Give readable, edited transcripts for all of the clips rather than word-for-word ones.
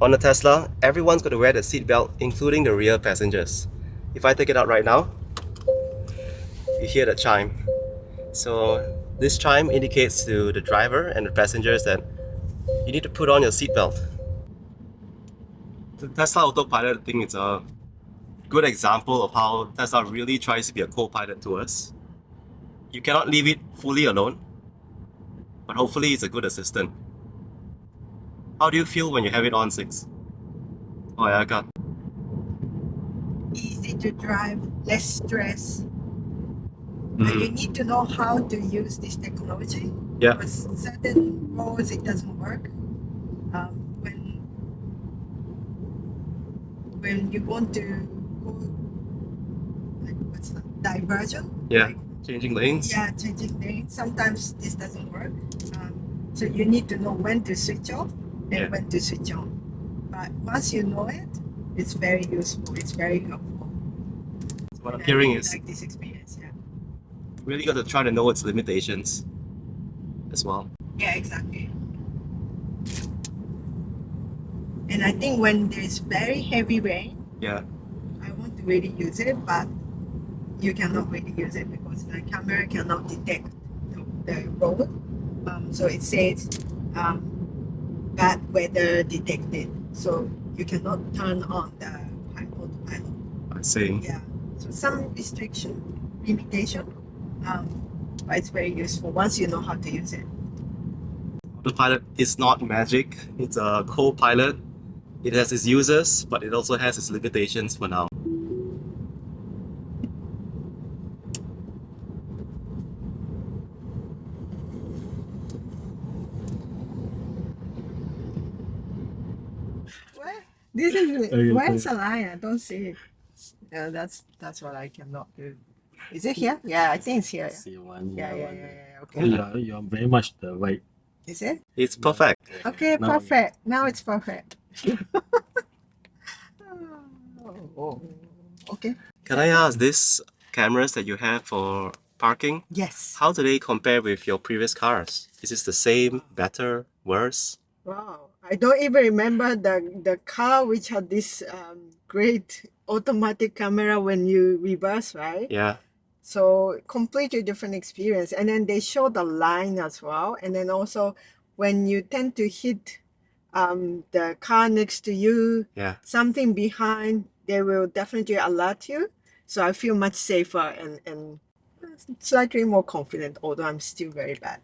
On a Tesla, everyone's got to wear the seatbelt, including the rear passengers. If I take it out right now, you hear the chime. So this chime indicates to the driver and the passengers that you need to put on your seatbelt. The Tesla Autopilot, I think it's a good example of how Tesla really tries to be a co-pilot to us. You cannot leave it fully alone, but hopefully it's a good assistant. How do you feel when you have it on, Six? Oh yeah, I got. Easy to drive, less stress. You need to know how to use this technology. Yeah. Because certain roads it doesn't work. When you want to go, like what's that, diversion? Yeah. Like, Changing lanes. yeah, changing lanes. Sometimes this doesn't work. So you need to know when to switch off and when to switch on. But once you know it, it's very useful. It's very helpful. So what I'm hearing is like this experience. Yeah. really got to try to know its limitations as well. Yeah, exactly. And I think when there's very heavy rain, Yeah. I want to really use it, but you cannot really use it because the camera cannot detect the road. So it says bad weather detected. So you cannot turn on the autopilot. I see. Yeah. So some limitation, but it's very useful once you know how to use it. Autopilot is not magic. It's a co-pilot. It has its users, but it also has its limitations for now. Where? This is where's the line? I don't see it. Yeah, that's what I cannot do. Is it here? Yeah, I think it's here. See one. Yeah. Okay. You're very much the right. Is it? It's perfect. Okay, Now- perfect. Now it's perfect. Oh, okay. Can I ask, these cameras that you have for parking, Yes. how do they compare with your previous cars? Is this the same, better, worse? Wow. I don't even remember the car which had this great automatic camera when you reverse, right? Yeah. So completely different experience. And then they show the line as well. And then also when you tend to hit the car next to you, Yeah. something behind, they will definitely alert you. So I feel much safer and slightly more confident, although I'm still very bad.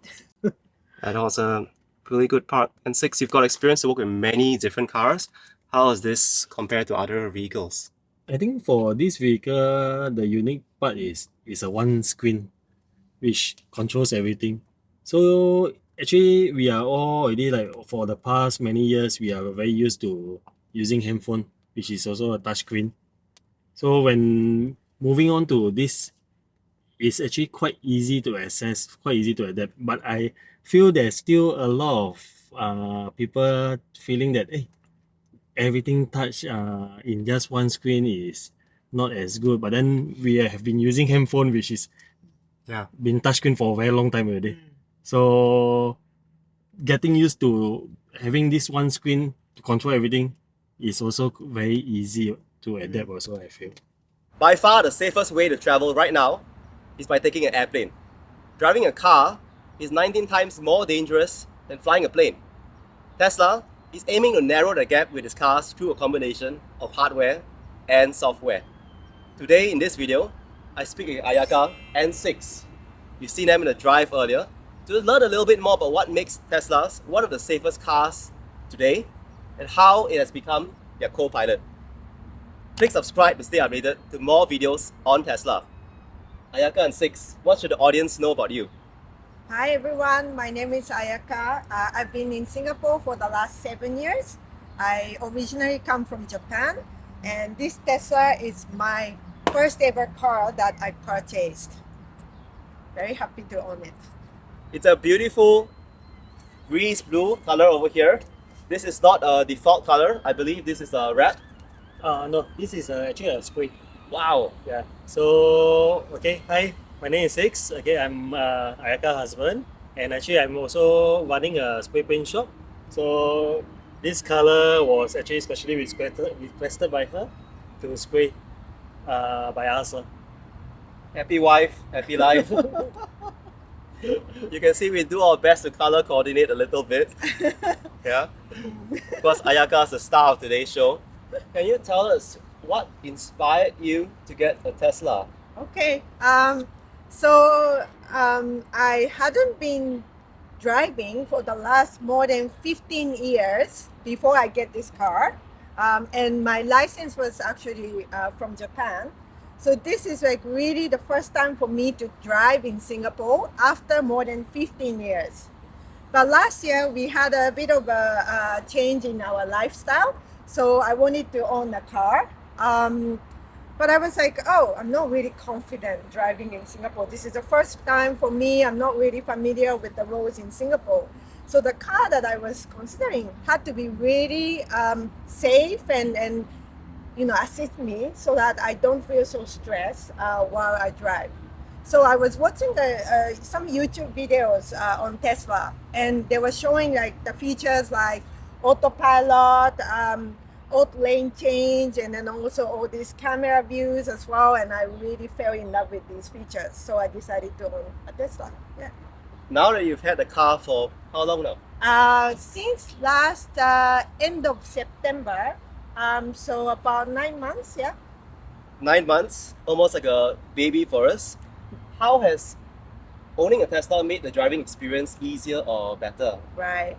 That was a really good part. And Six, you've got experience to work with many different cars. How is this compared to other vehicles? I think for this vehicle, the unique part is a one screen, which controls everything. So actually, we are all already like for the past many years, we are very used to using handphone, which is also a touch screen. So when moving on to this, it's actually quite easy to access, quite easy to adapt. But I feel there's still a lot of people feeling that everything touch in just one screen is not as good. But then we have been using handphone, which is been touchscreen for a very long time already. So getting used to having this one screen to control everything is also very easy to adapt also, I feel. By far, the safest way to travel right now is by taking an airplane. Driving a car is 19 times more dangerous than flying a plane. Tesla is aiming to narrow the gap with its cars through a combination of hardware and software. Today in this video, I speak with Ayaka and Six. You've seen them in the drive earlier. To learn a little bit more about what makes Teslas one of the safest cars today and how it has become their co-pilot. Click subscribe to stay updated to more videos on Tesla. Ayaka and Six, what should the audience know about you? Hi everyone, my name is Ayaka. I've been in Singapore for the last 7 years. I originally come from Japan, and this Tesla is my first ever car that I purchased. Very happy to own it. It's a beautiful grease blue color over here. This is not a default color. I believe this is a wrap. No, this is actually a spray. Wow. Yeah. So, okay, hi, my name is Six. Okay, I'm Ayaka's husband, and actually I'm also running a spray paint shop. So, This color was actually specially requested by her to spray by us. Happy wife, happy life. You can see we do our best to color coordinate a little bit. Yeah. Because Ayaka is the star of today's show. Can you tell us what inspired you to get a Tesla? Okay. I hadn't been driving for the last more than 15 years before I get this car. And my license was actually from Japan. So this is like really the first time for me to drive in Singapore after more than 15 years. But last year we had a bit of a change in our lifestyle. So I wanted to own a car. But I was like, oh, I'm not really confident driving in Singapore. This is the first time for me. I'm not really familiar with the roads in Singapore. So the car that I was considering had to be really safe and assist me so that I don't feel so stressed while I drive. So I was watching some YouTube videos on Tesla, and they were showing like the features like autopilot, auto lane change, and then also all these camera views as well. And I really fell in love with these features, so I decided to own a Tesla. Yeah. Now that you've had the car for how long now? Since last end of September, so about 9 months. Yeah. 9 months, almost like a baby for us. How has owning a Tesla made the driving experience easier or better? Right.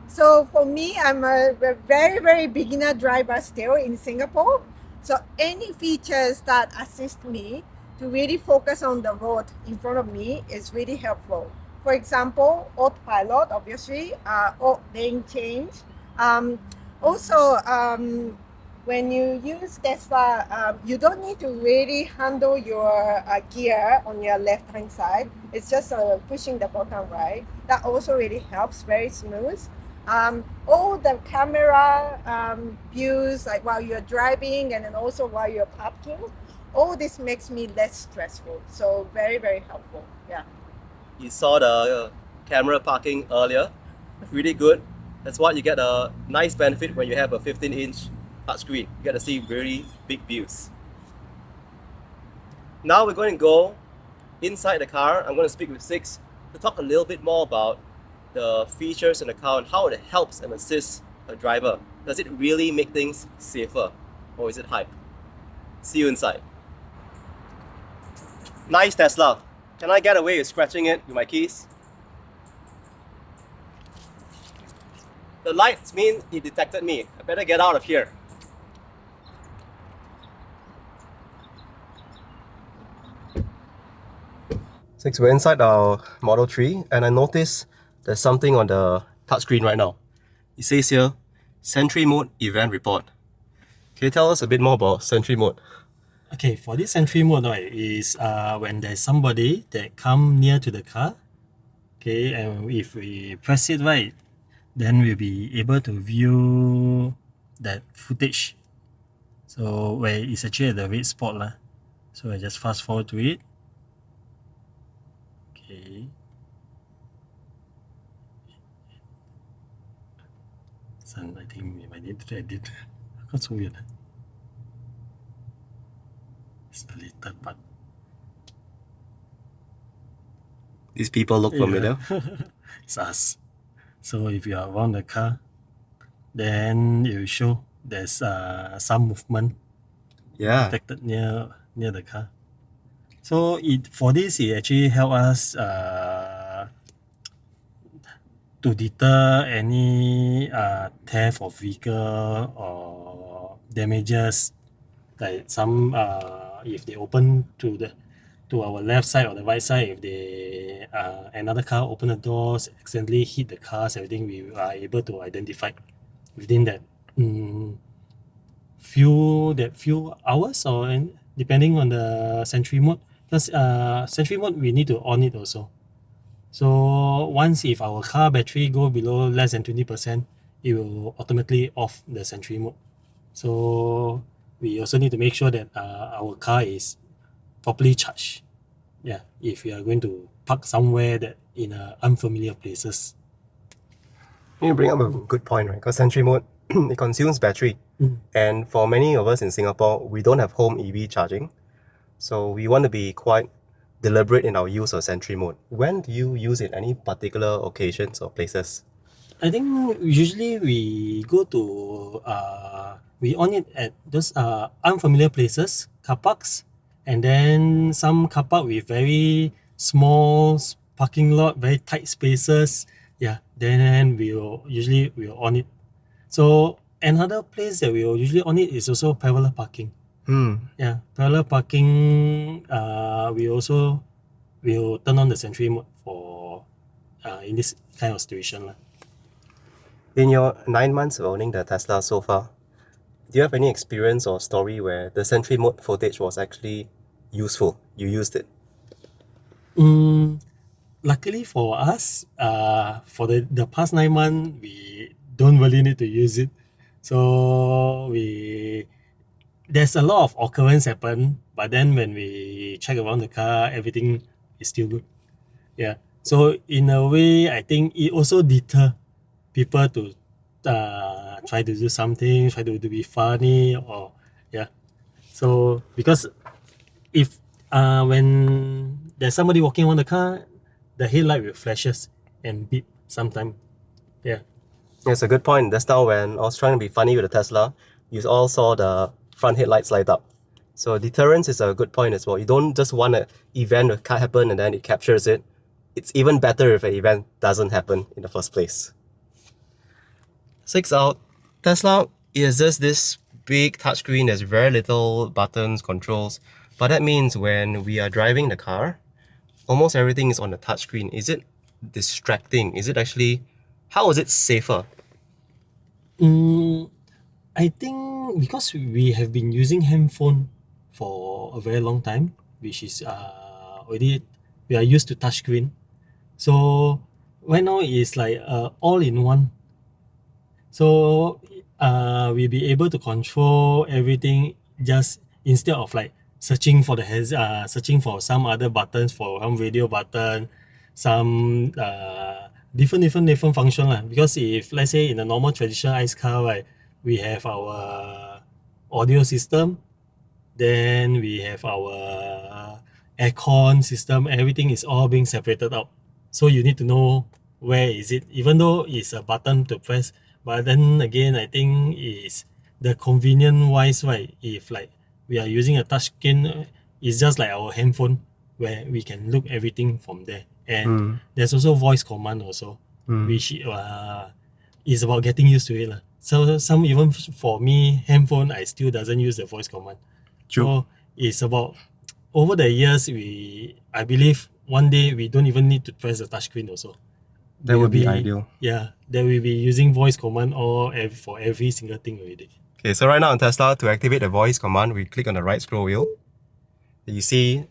So for me, I'm a very, very beginner driver still in Singapore. So any features that assist me to really focus on the road in front of me is really helpful. For example, autopilot, obviously, auto lane change. When you use Tesla, you don't need to really handle your gear on your left-hand side. It's just pushing the button, right? That also really helps, very smooth. All the camera views, like while you're driving and then also while you're parking, all this makes me less stressful. So very, very helpful. Yeah. You saw the camera parking earlier. Really good. That's why you get a nice benefit when you have a 15-inch touchscreen. You get to see very big views. Now we're going to go inside the car. I'm going to speak with Six to talk a little bit more about the features in the car and how it helps and assists a driver. Does it really make things safer, or is it hype? See you inside. Nice Tesla. Can I get away with scratching it with my keys? The lights mean he detected me. I better get out of here. Six, we're inside our Model 3 and I noticed there's something on the touchscreen right now. It says here, Sentry Mode Event Report. Can you tell us a bit more about Sentry Mode? Okay, for this Sentry mode, right, is when there's somebody that come near to the car. Okay, and if we press it right, then we'll be able to view that footage. So where it's actually at the red spot lah. So I just fast forward to it. Okay. Son, I think we might need to edit. That's so weird. It's the later part. These people look familiar. Yeah. It's us. So if you are around the car, then it will show there's some movement Yeah. detected near the car. So it actually help us to deter any theft of vehicle or damages, like some if they open to our left side or the right side, if they another car open the doors, accidentally hit the cars, everything, we are able to identify within that few hours, or depending on the Sentry mode. Because Sentry mode we need to on it also. So once if our car battery go below less than 20%, it will automatically off the Sentry mode. So we also need to make sure that our car is properly charged. Yeah, if we are going to park somewhere that in unfamiliar places. You bring up a good point, right? Because Sentry mode, it consumes battery. And for many of us in Singapore, we don't have home EV charging. So we want to be quite deliberate in our use of Sentry mode. When do you use it? Any particular occasions or places? I think usually we go to we on it at those unfamiliar places, car parks, and then some car park with very small parking lot, very tight spaces. Yeah, then we'll on it. So another place that we will usually on it is also parallel parking. Yeah, parallel parking. We also will turn on the Sentry mode for in this kind of situation lah. In your 9 months of owning the Tesla so far, do you have any experience or story where the Sentry mode footage was actually useful? You used it? Luckily for us, for the past 9 months, we don't really need to use it. So there's a lot of occurrence happen, but then when we check around the car, everything is still good. Yeah. So in a way, I think it also deter people to try to do something, try to be funny, or yeah. So because if when there's somebody walking around the car, the headlight will flashes and beep sometime. Yeah. It's a good point. That's now when I was trying to be funny with the Tesla, you all saw the front headlights light up. So deterrence is a good point as well. You don't just want an event to happen and then it captures it. It's even better if an event doesn't happen in the first place. 6 out. Tesla is just this big touchscreen. There's very little buttons, controls. But that means when we are driving the car, almost everything is on the touchscreen. Is it distracting? Is it actually... How is it safer? I think because we have been using handphone for a very long time, which is already we are used to touchscreen. So right now it's like all in one. So we'll be able to control everything just instead of like searching for searching for some other buttons, for some radio button, some different function lah. Because if let's say in a normal traditional ICE car, right, we have our audio system, then we have our aircon system, everything is all being separated out. So you need to know where is it, even though it's a button to press. But then again, I think is the convenient wise, right? If like we are using a touch screen, it's just like our handphone where we can look everything from there. And there's also voice command also, which is about getting used to it lah. So some even for me, handphone I still doesn't use the voice command. True. So it's about over the years I believe one day we don't even need to press the touchscreen also. That would be ideal. Yeah, that will be using voice command for every single thing already. Okay, so right now on Tesla, to activate the voice command, we click on the right scroll wheel. You see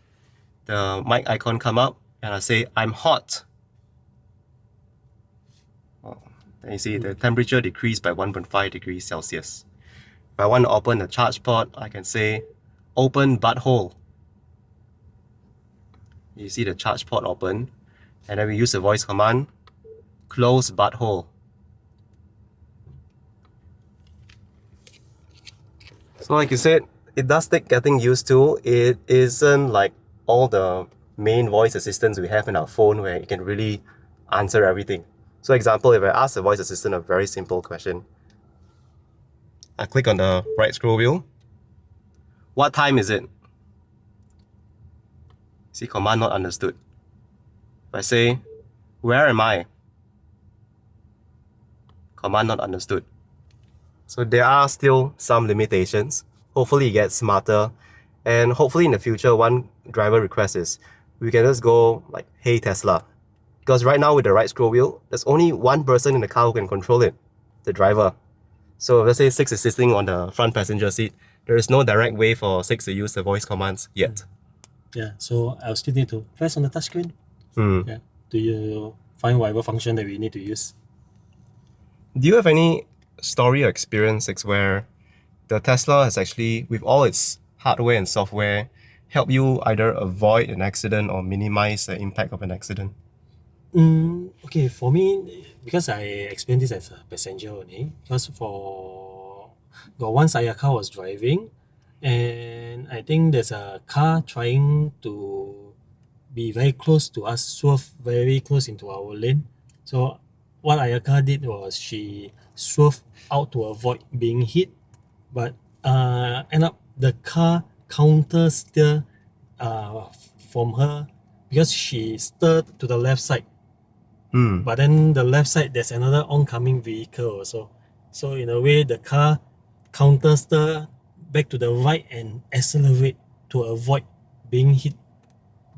the mic icon come up and I say, I'm hot. Then you see the temperature decreased by 1.5 degrees Celsius. If I want to open the charge port, I can say, open butthole. You see the charge port open, and then we use the voice command, close butthole. So like you said, it does take getting used to. It isn't like all the main voice assistants we have in our phone where you can really answer everything. So example, if I ask the voice assistant a very simple question, I click on the right scroll wheel. What time is it? See, command not understood. If I say, where am I? Command not understood. So there are still some limitations. Hopefully it gets smarter. And hopefully in the future, one driver request is, we can just go like, hey Tesla. Because right now with the right scroll wheel, there's only one person in the car who can control it, the driver. So let's say 6 is sitting on the front passenger seat. There is no direct way for 6 to use the voice commands yet. Yeah, so I'll still need to press on the touchscreen. Yeah, to you find whatever function that we need to use. Do you have any story or experience where the Tesla has actually, with all its hardware and software, helped you either avoid an accident or minimize the impact of an accident? Okay, for me, because I experienced this as a passenger only. Because got once Ayaka was driving, and I think there's a car trying to be very close to us, swerve very close into our lane. So what Ayaka did was she swerved out to avoid being hit, but end up the car counter steer from her because she steered to the left side. But then the left side there's another oncoming vehicle also. So in a way the car counter steer back to the right and accelerate to avoid being hit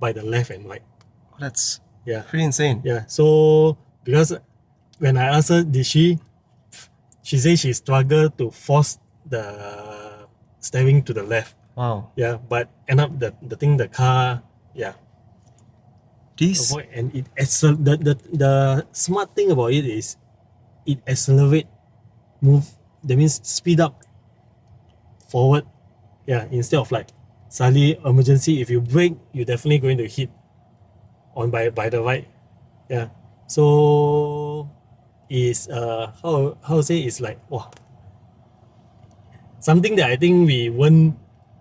by the left and right. That's Yeah. pretty insane. Yeah. So because when I asked her, she said she struggled to force the steering to the left. Wow. Yeah, but end up the car, yeah, These avoid, and the smart thing about it is it accelerate, move, that means speed up forward. Yeah, instead of like suddenly emergency, if you brake, you're definitely going to hit on by the right. Yeah. So is how to say, it's like wow, something that I think we won't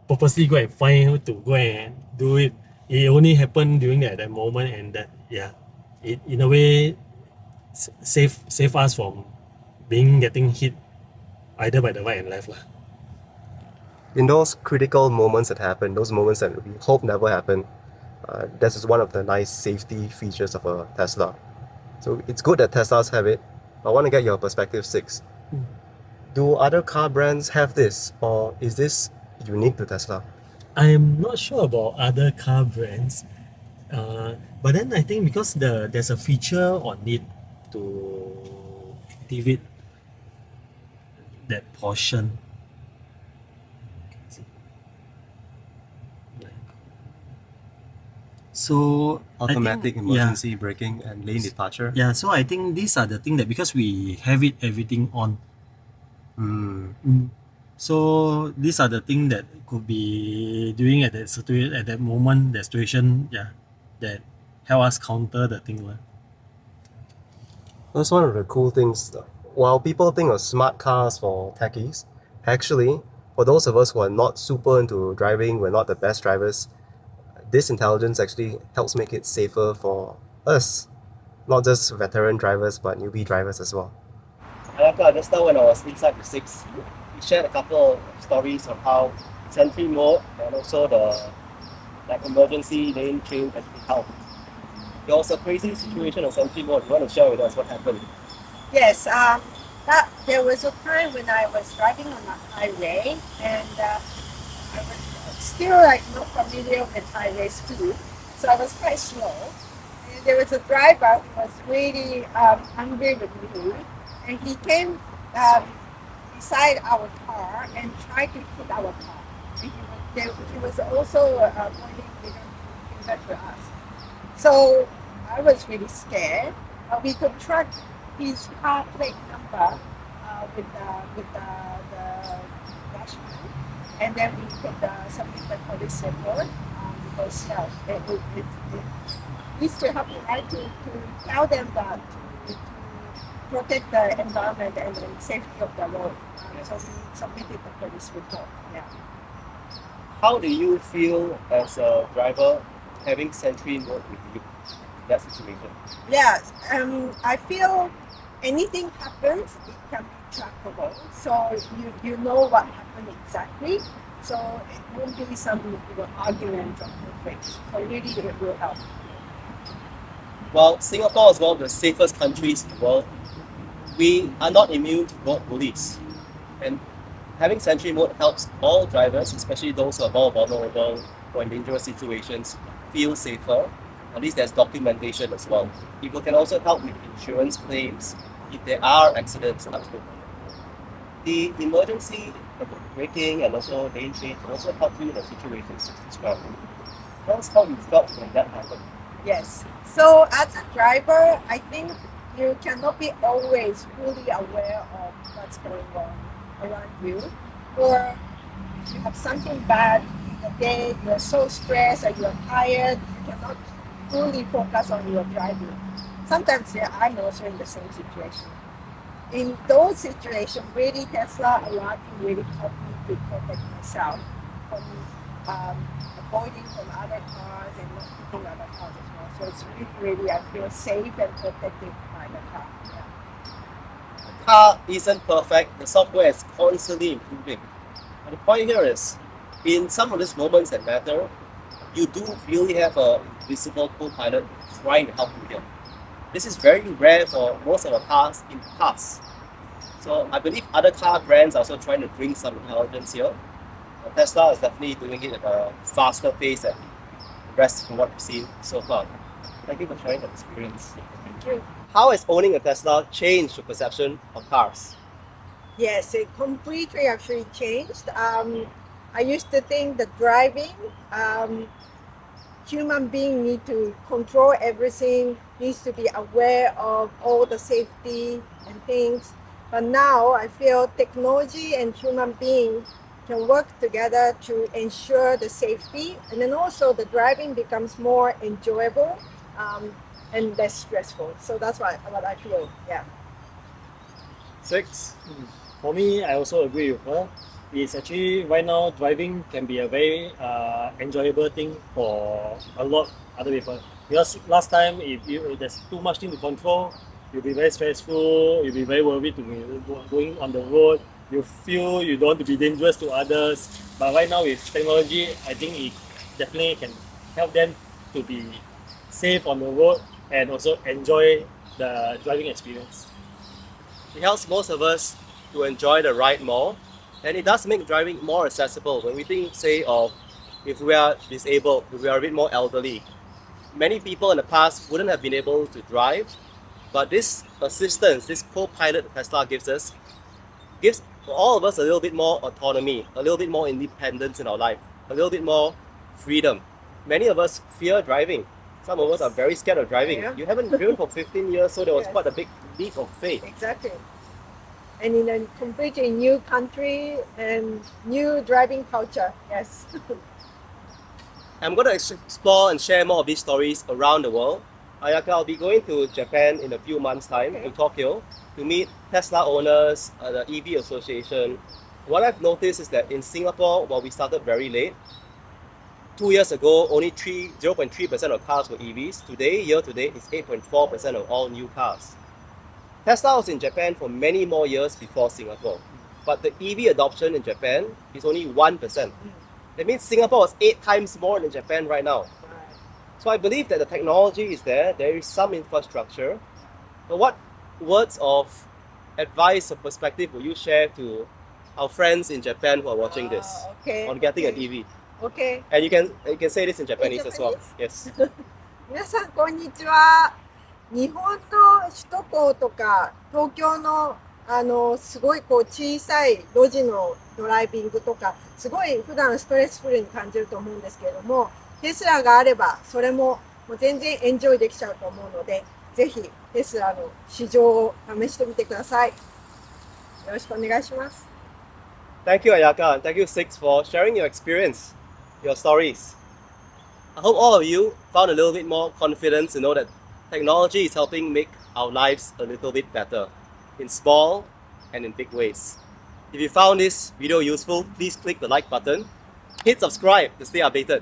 purposely go and find how to go and do it. It only happened during that moment, and that, yeah, it in a way save us from getting hit either by the right and left lah. in those critical moments that happen, those moments that we hope never happen, this is one of the nice safety features of a Tesla. So it's good that Teslas have it. I want to get your perspective, Six. Do other car brands have this, or is this unique to Tesla? I'm not sure about other car brands, but then I think because there's a feature on it to activate that portion. So Automatic I think, emergency braking and lane departure. yeah. So I think these are the things that because we have it everything on. So these are the things that could be doing at that situation, at that moment, that situation, yeah, that help us counter the thing lah. That's one of the cool things. While people think of smart cars for techies, actually, for those of us who are not super into driving, we're not the best drivers, this intelligence actually helps make it safer for us. Not just veteran drivers, but newbie drivers as well. Ayaka, just now when I was inside the Six, we shared a couple of stories on how Sentry mode and also the emergency lane change can be helped. There was a crazy situation on Sentry mode. You want to share with us what happened? Yes, that there was a time when I was driving on a highway, and I was still like not familiar with highway speed, so I was quite slow. And there was a driver who was really angry with me, and he came beside our car and tried to hit our car. And he was also pointing finger to us. So I was really scared. We could track his car plate number with the dashcam, and then we could submit the police report because it needs to happen, right, to tell them that to protect the environment and the safety of the road. So we submitted the police report. Yeah. How do you feel as a driver having Sentry mode with you in that situation? Yeah, I feel anything happens, it can be trackable. So you know what happened exactly. So it won't be some argument or conflict. So really it will help. While Singapore is one of the safest countries in the world, we are not immune to road bullies. And having Sentry mode helps all drivers, especially those who are more vulnerable or in dangerous situations, feel safer. At least there's documentation as well. People can also help with insurance claims if there are accidents. The emergency braking and also lane change can also help you in a situation described. Tell us how you felt when that happened. Yes. So as a driver, I think you cannot be always fully aware of what's going on around you. Or if you have something bad in the day, you're so stressed and you're tired, you cannot fully focus on your driving. sometimes I'm also in the same situation. In those situations, really Tesla a lot really helped me to protect myself from avoiding from other cars and not hitting other cars as well. So it's really I feel safe and protected by the car. Yeah. The car isn't perfect, the software is constantly improving. But the point here is, in some of these moments that matter, you do really have a invisible co-pilot trying to help you here. This is very rare for most of the cars in the past. So I believe other car brands are also trying to bring some intelligence here. Tesla is definitely doing it at a faster pace than the rest from what we've seen so far. Thank you for sharing that experience. Thank you. How has owning a Tesla changed your perception of cars? Yes, it completely actually changed. I used to think that driving, human being need to control everything, needs to be aware of all the safety and things. But now I feel technology and human being can work together to ensure the safety, and then also the driving becomes more enjoyable and less stressful. So that's what I feel. Yeah. 6. For me, I also agree with her. It's actually right now driving can be a very enjoyable thing for a lot other people. Because last time, if there's too much thing to control, you'll be very stressful. You'll be very worried to be going on the road. You feel you don't want to be dangerous to others. But right now with technology, I think it definitely can help them to be safe on the road and also enjoy the driving experience. It helps most of us to enjoy the ride more, and it does make driving more accessible. When we think, say, of if we are disabled, if we are a bit more elderly, many people in the past wouldn't have been able to drive, but this assistance, this co-pilot Tesla gives us, gives all of us a little bit more autonomy, a little bit more independence in our life, a little bit more freedom. Many of us fear driving. Some of us are very scared of driving. Yeah. You haven't driven for 15 years, so there was Yes. quite a big leap of faith. Exactly. And in a completely new country and new driving culture. Yes. I'm going to explore and share more of these stories around the world. Ayaka, I'll be going to Japan in a few months' time, Okay. in Tokyo, to meet Tesla owners, the EV Association. What I've noticed is that in Singapore, while we started very late, 2 years ago, only 0.3% of cars were EVs. Today, year to date, it's 8.4% of all new cars. Tesla was in Japan for many more years before Singapore, but the EV adoption in Japan is only 1%. That means Singapore is 8 times more than Japan right now. So I believe that the technology is there is some infrastructure. But what words of advice or perspective will you share to our friends in Japan who are watching this Okay. on getting an okay. EV? Okay. And you can say this in Japanese as well. Japanese? Yes. 皆さんこんにちは。日本の首都高とか東京のすごいこう小さい路地のドライビングとかすごい普段ストレスフルに感じると思うんですけれども、テスラがあればそれも全然エンジョイできちゃうと思うので、ぜひテスラの試乗を試してみてください。よろしくお願いします。Thank you, Ayaka, and thank you, Six, for sharing your experience, your stories. I hope all of you found a little bit more confidence to know that technology is helping make our lives a little bit better, in small and in big ways. If you found this video useful, please click the like button. Hit subscribe to stay updated.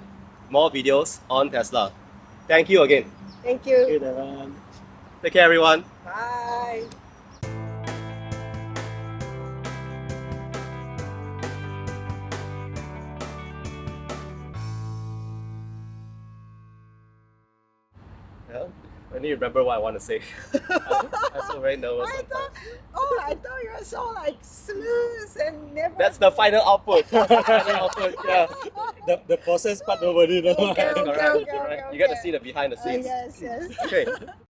More videos on Tesla. Thank you again. Thank you. Okay, Daren. Take care, everyone. Bye. Yeah, I need to remember what I want to say. I'm so very nervous I sometimes. I thought you were so like smooth and never. That's the final output. Final output, yeah. The process part nobody knows. Okay, okay, Correct, okay, correct. okay, You get to okay. see the behind the scenes. Yes, yes. Okay.